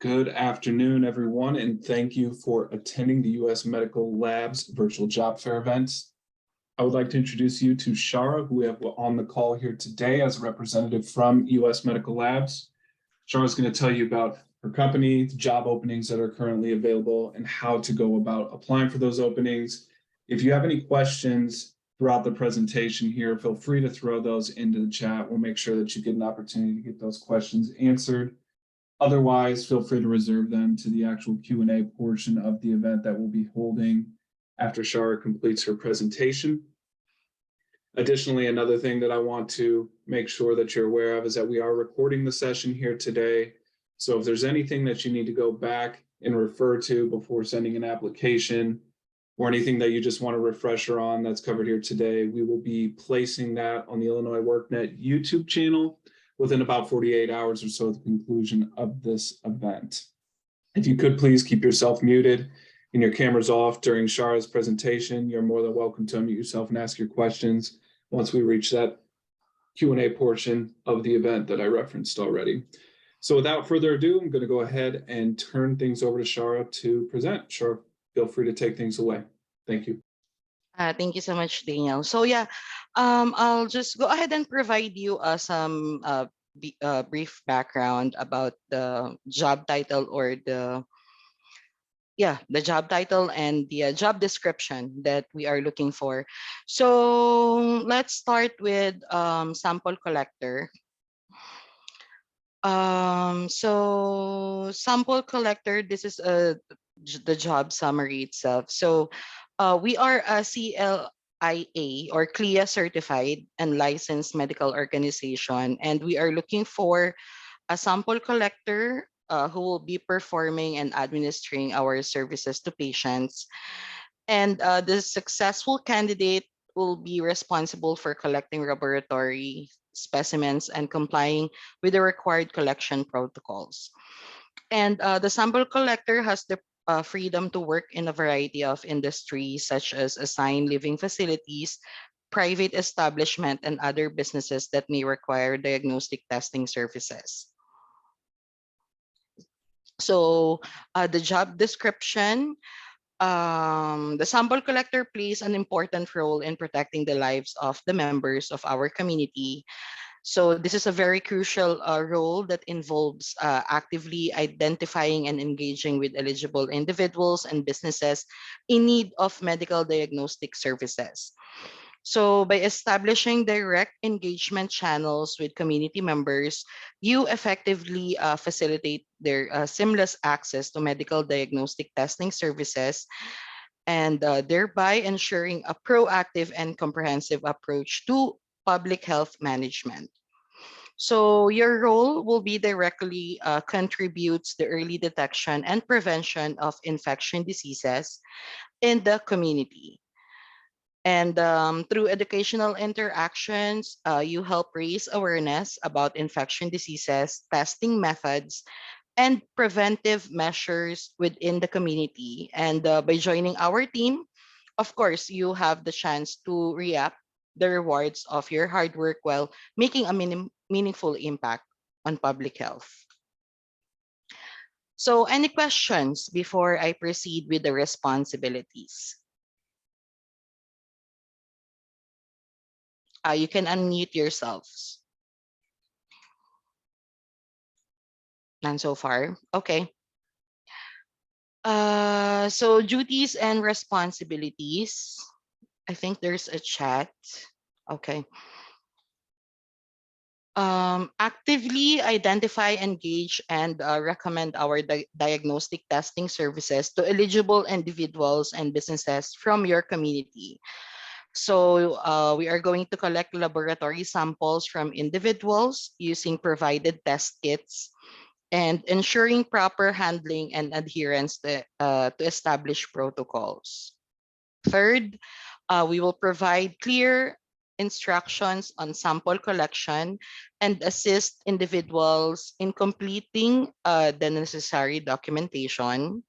Good afternoon, everyone, and thank you for attending the U.S. Medical Labs virtual job fair event. I would like to introduce you to Shara, who we have on the call here today as a representative from U.S. Medical Labs. Shara is going to tell you about her company, the job openings that are currently available, and how to go about applying for those openings. If you have any questions throughout the presentation here, feel free to throw those into the chat. We'll make sure that you get an opportunity to get those questions answered. Otherwise, feel free to reserve them to the actual Q&A portion of the event that we'll be holding after Shara completes her presentation. Additionally, another thing that I want to make sure that you're aware of is that we are recording the session here today. So if there's anything that you need to go back and refer to before sending an application or anything that you just want a refresher on that's covered here today, we will be placing that on the Illinois WorkNet YouTube channel within about 48 hours or so at the conclusion of this event. If you could please keep yourself muted and your cameras off during Shara's presentation, you're more than welcome to unmute yourself and ask your questions once we reach that Q&A portion of the event that I referenced already. So without further ado, I'm going to go ahead and turn things over to Shara to present. Shara, feel free to take things away. Thank you. Thank you so much, Daniel. So yeah, I'll just go ahead and provide you some brief background about the job title or the job title and the job description that we are looking for. So let's start with sample collector. So sample collector, this is the job summary itself. So we are a CLIA or CLIA certified and licensed medical organization, and we are looking for a sample collector who will be performing and administering our services to patients. And the successful candidate will be responsible for collecting laboratory specimens and complying with the required collection protocols. And the sample collector has the freedom to work in a variety of industries such as assigned living facilities, private establishment, and other businesses that may require diagnostic testing services. So the job description, the sample collector plays an important role in protecting the lives of the members of our community. So this is a very crucial role that involves actively identifying and engaging with eligible individuals and businesses in need of medical diagnostic services. So by establishing direct engagement channels with community members, you effectively facilitate their seamless access to medical diagnostic testing services and thereby ensuring a proactive and comprehensive approach to public health management. So your role will be directly contributes the early detection and prevention of infection diseases in the community. And through educational interactions, you help raise awareness about infection diseases, testing methods, and preventive measures within the community. And by joining our team, of course, you have the chance to reap the rewards of your hard work while making a meaningful impact on public health. So any questions before I proceed with the responsibilities? You can unmute yourselves. None so far. Okay. So duties and responsibilities. I think there's a chat. Okay. Actively identify, engage, and recommend our diagnostic testing services to eligible individuals and businesses from your community. So we are going to collect laboratory samples from individuals using provided test kits and ensuring proper handling and adherence to established protocols. Third, we will provide clear instructions on sample collection and assist individuals in completing the necessary documentation.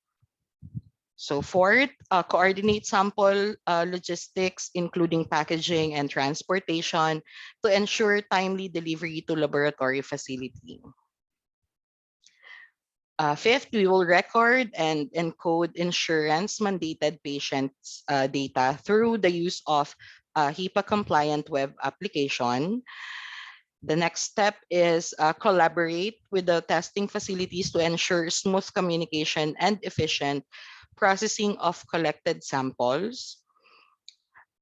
So fourth, coordinate sample logistics, including packaging and transportation to ensure timely delivery to laboratory facility. Fifth, we will record and encode insurance mandated patients' data through the use of HIPAA compliant web application. The next step is collaborate with the testing facilities to ensure smooth communication and efficient processing of collected samples.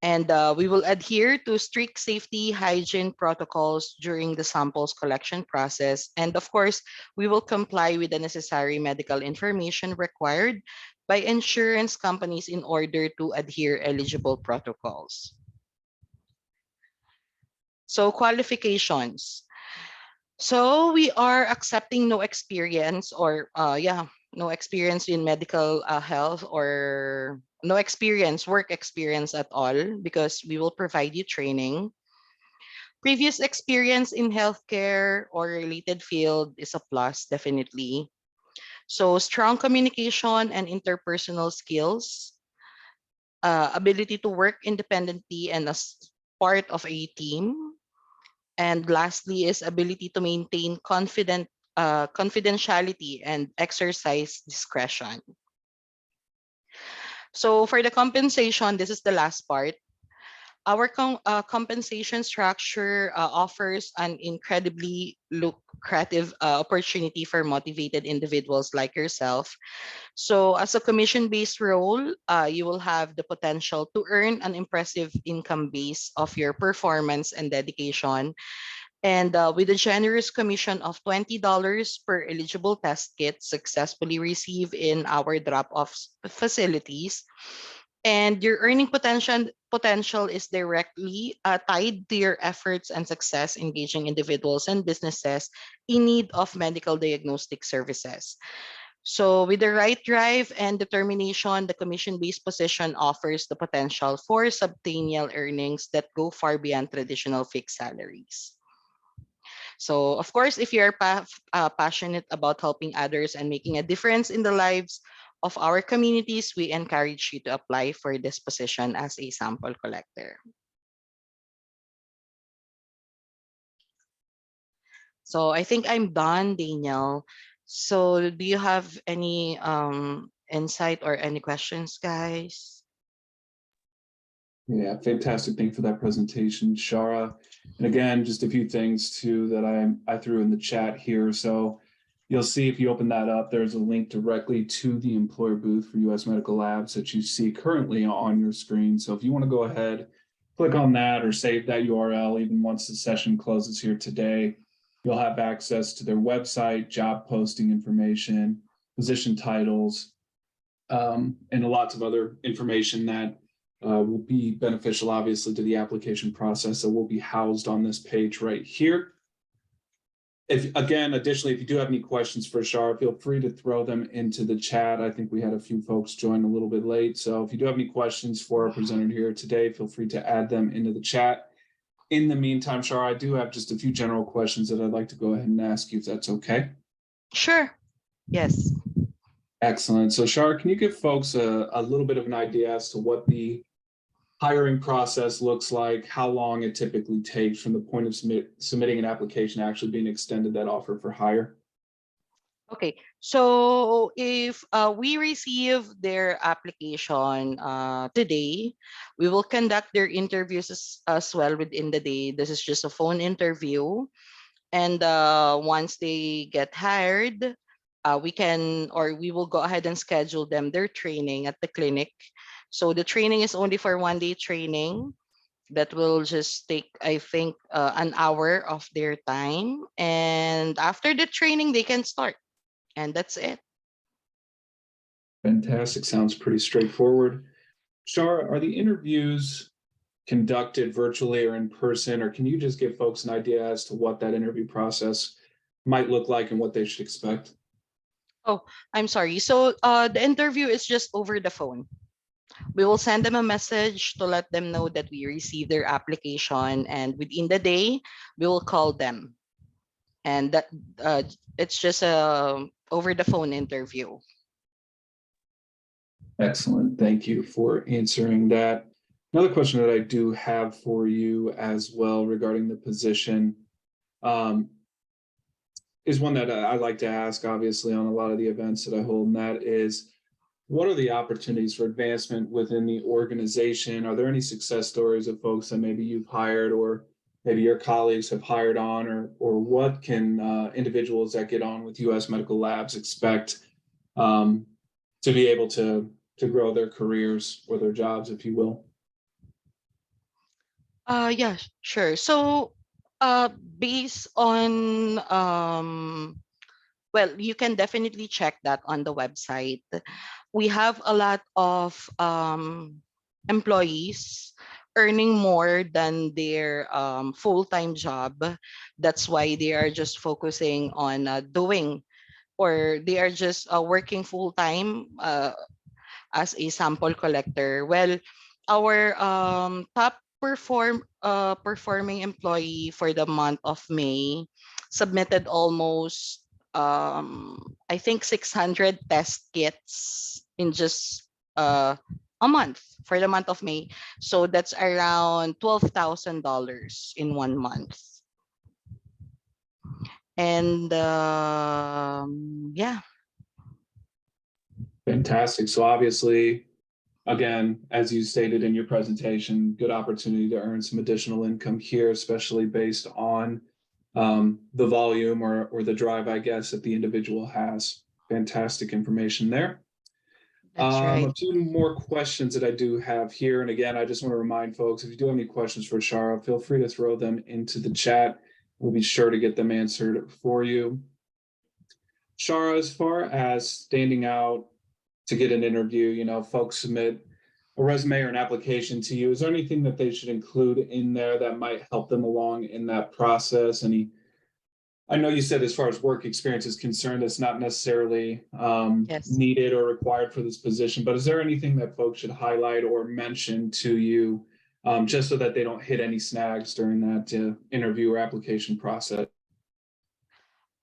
And we will adhere to strict safety hygiene protocols during the samples collection process. And of course, we will comply with the necessary medical information required by insurance companies in order to adhere eligible protocols. So qualifications. So we are accepting no experience or no experience in medical health or no experience, work experience at all, because we will provide you training. Previous experience in healthcare or related field is a plus, definitely. So strong communication and interpersonal skills, ability to work independently and as part of a team. And lastly is ability to maintain confidentiality and exercise discretion. So for the compensation, this is the last part. Our compensation structure offers an incredibly lucrative opportunity for motivated individuals like yourself. So as a commission-based role, you will have the potential to earn an impressive income base of your performance and dedication. And with a generous commission of $20 per eligible test kit successfully received in our drop-off facilities, and your earning potential is directly tied to your efforts and success engaging individuals and businesses in need of medical diagnostic services. So with the right drive and determination, the commission-based position offers the potential for substantial earnings that go far beyond traditional fixed salaries. So, of course, if you're passionate about helping others and making a difference in the lives of our communities, we encourage you to apply for this position as a sample collector. So I think I'm done, Daniel. So do you have any insight or any questions, guys? Yeah, fantastic. Thank you for that presentation, Shara. And again, just a few things too that I threw in the chat here. So you'll see if you open that up, there's a link directly to the employer booth for US Medical Labs that you see currently on your screen. So if you want to go ahead, click on that or save that URL, even once the session closes here today, you'll have access to their website, job posting information, position titles, and lots of other information that will be beneficial, obviously, to the application process. So will be housed on this page right here. Additionally, if you do have any questions for Shara, feel free to throw them into the chat. I think we had a few folks join a little bit late. So if you do have any questions for our presenter here today, feel free to add them into the chat. In the meantime, Shara, I do have just a few general questions that I'd like to go ahead and ask you, if that's okay. Sure. Yes. Excellent. So Shara, can you give folks a little bit of an idea as to what the hiring process looks like, how long it typically takes from the point of submitting an application to actually being extended that offer for hire? Okay, so if we receive their application today, we will conduct their interviews as well within the day. This is just a phone interview. And once they get hired, we will go ahead and schedule them their training at the clinic. So the training is only for 1 day training that will just take, I think, an hour of their time. And after the training, they can start. And that's it. Fantastic. Sounds pretty straightforward. Shara, are the interviews conducted virtually or in person, or can you just give folks an idea as to what that interview process might look like and what they should expect? Oh, I'm sorry. So the interview is just over the phone. We will send them a message to let them know that we received their application, and within the day, we will call them. And that it's just a over the phone interview. Excellent. Thank you for answering that. Another question that I do have for you as well regarding the position. is one that I like to ask, obviously, on a lot of the events that I hold, and that is, what are the opportunities for advancement within the organization? Are there any success stories of folks that maybe you've hired or maybe your colleagues have hired on, or what can individuals that get on with U.S. Medical Labs expect to be able to grow their careers or their jobs, if you will? Yeah, sure. So, based on well, you can definitely check that on the website. We have a lot of employees earning more than their full-time job. That's why they are just focusing on doing, or they are just working full-time as a sample collector. Well, our top performing employee for the month of May submitted almost I think 600 test kits in just a month for the month of May. So that's around $12,000 in 1 month. And yeah. Fantastic. So obviously, again, as you stated in your presentation, good opportunity to earn some additional income here, especially based on the volume or the drive, I guess, that the individual has. Fantastic information there. That's A right. few more questions that I do have here. And again, I just want to remind folks, if you do have any questions for Shara, feel free to throw them into the chat. We'll be sure to get them answered for you. Shara, as far as standing out to get an interview, you know, folks submit a resume or an application to you. Is there anything that they should include in there that might help them along in that process? I know you said as far as work experience is concerned, it's not necessarily Yes. needed or required for this position, but is there anything that folks should highlight or mention to you just so that they don't hit any snags during that interview or application process?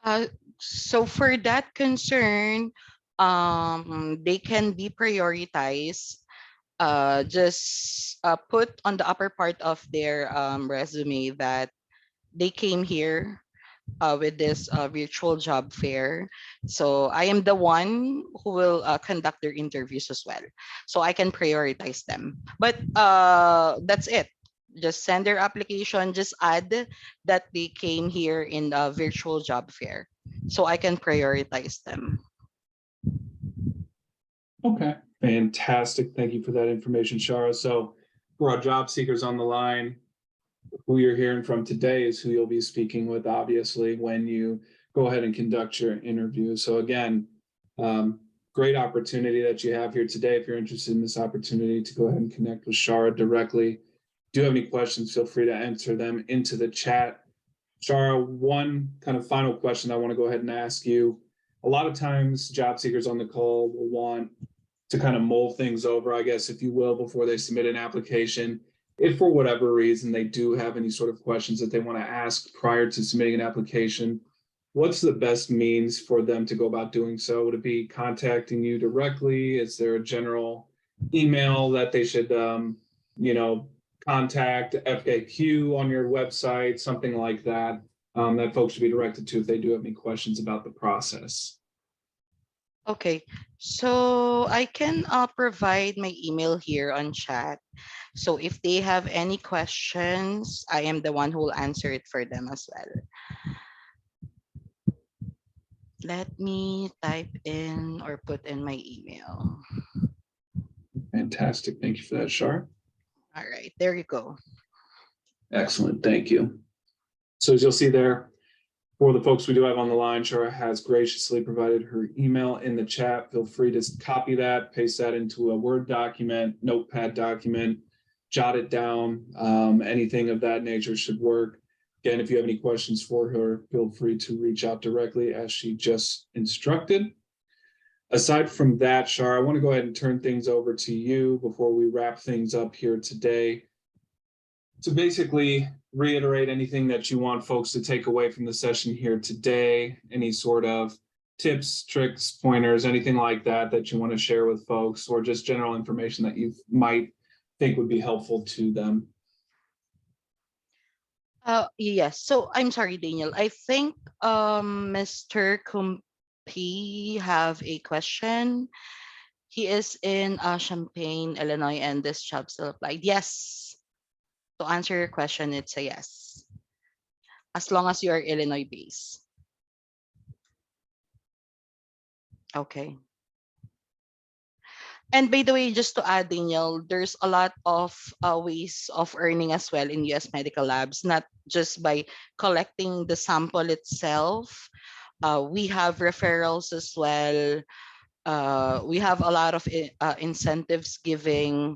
Uh, so for that concern, they can be prioritized. Just put on the upper part of their resume that they came here with this virtual job fair. So I am the one who will conduct their interviews as well. So I can prioritize them. But that's it. Just send their application, just add that they came here in the virtual job fair. So I can prioritize them. Okay, fantastic. Thank you for that information, Shara. So for our job seekers on the line, who you're hearing from today is who you'll be speaking with, obviously, when you go ahead and conduct your interview. So again, great opportunity that you have here today. If you're interested in this opportunity to go ahead and connect with Shara directly, do you have any questions, feel free to enter them into the chat. Shara, one kind of final question I want to go ahead and ask you. A lot of times job seekers on the call will want to kind of mull things over, I guess, if you will, before they submit an application. If for whatever reason they do have any sort of questions that they want to ask prior to submitting an application, what's the best means for them to go about doing so? Would it be contacting you directly? Is there a general email that they should, contact FAQ on your website, something like that, that folks should be directed to if they do have any questions about the process? Okay, so I can provide my email here on chat. So if they have any questions, I am the one who will answer it for them as well. Let me type in or put in my email. Fantastic. Thank you for that, Shar. All right, there you go. Excellent. Thank you. So as you'll see there, for the folks we do have on the line, Shara has graciously provided her email in the chat. Feel free to copy that, paste that into a Word document, Notepad document, jot it down. Anything of that nature should work. Again, if you have any questions for her, feel free to reach out directly as she just instructed. Aside from that, Shar, I want to go ahead and turn things over to you before we wrap things up here today. To basically reiterate anything that you want folks to take away from the session here today, any sort of tips, tricks, pointers, anything like that that you want to share with folks, or just general information that you might think would be helpful to them. Yes. So I'm sorry, Daniel. I think Mr. Kumpi have a question. He is in Champaign, Illinois, and this job still applied. Yes. To answer your question, it's a yes. As long as you are Illinois based. Okay. And by the way, just to add, Daniel, there's a lot of ways of earning as well in US medical labs, not just by collecting the sample itself. We have referrals as well. We have a lot of incentives giving,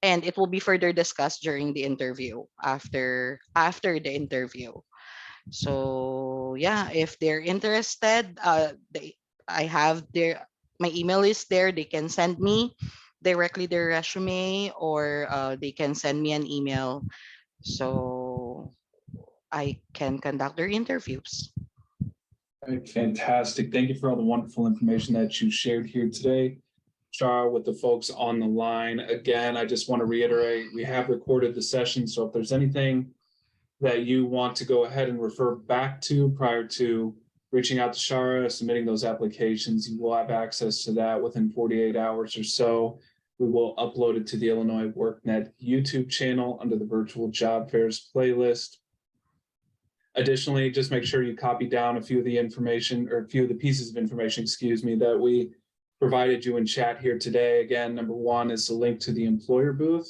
and it will be further discussed during the interview after the interview. So yeah, if they're interested, I have their my email is there. They can send me directly their resume, or they can send me an email so I can conduct their interviews. Right, fantastic. Thank you for all the wonderful information that you shared here today. Shara, with the folks on the line. Again, I just want to reiterate, we have recorded the session. So if there's anything that you want to go ahead and refer back to prior to reaching out to Shara, submitting those applications, you will have access to that within 48 hours or so. We will upload it to the Illinois WorkNet YouTube channel under the virtual job fairs playlist. Additionally, just make sure you copy down a few of the information or a few of the pieces of information, excuse me, that we provided you in chat here today. Again, number one is the link to the employer booth.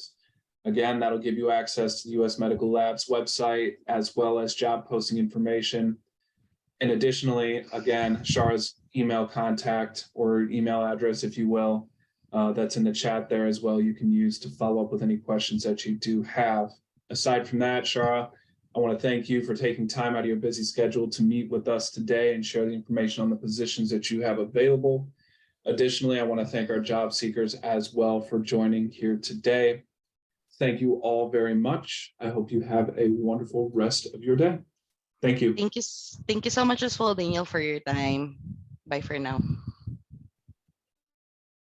Again, that'll give you access to the US Medical Labs website as well as job posting information. And additionally, again, Shara's email contact or email address, if you will, that's in the chat there as well, you can use to follow up with any questions that you do have. Aside from that, Shara, I want to thank you for taking time out of your busy schedule to meet with us today and share the information on the positions that you have available. Additionally, I want to thank our job seekers as well for joining here today. Thank you all very much. I hope you have a wonderful rest of your day. Thank you. Thank you so much as well, Daniel, for your time. Bye for now.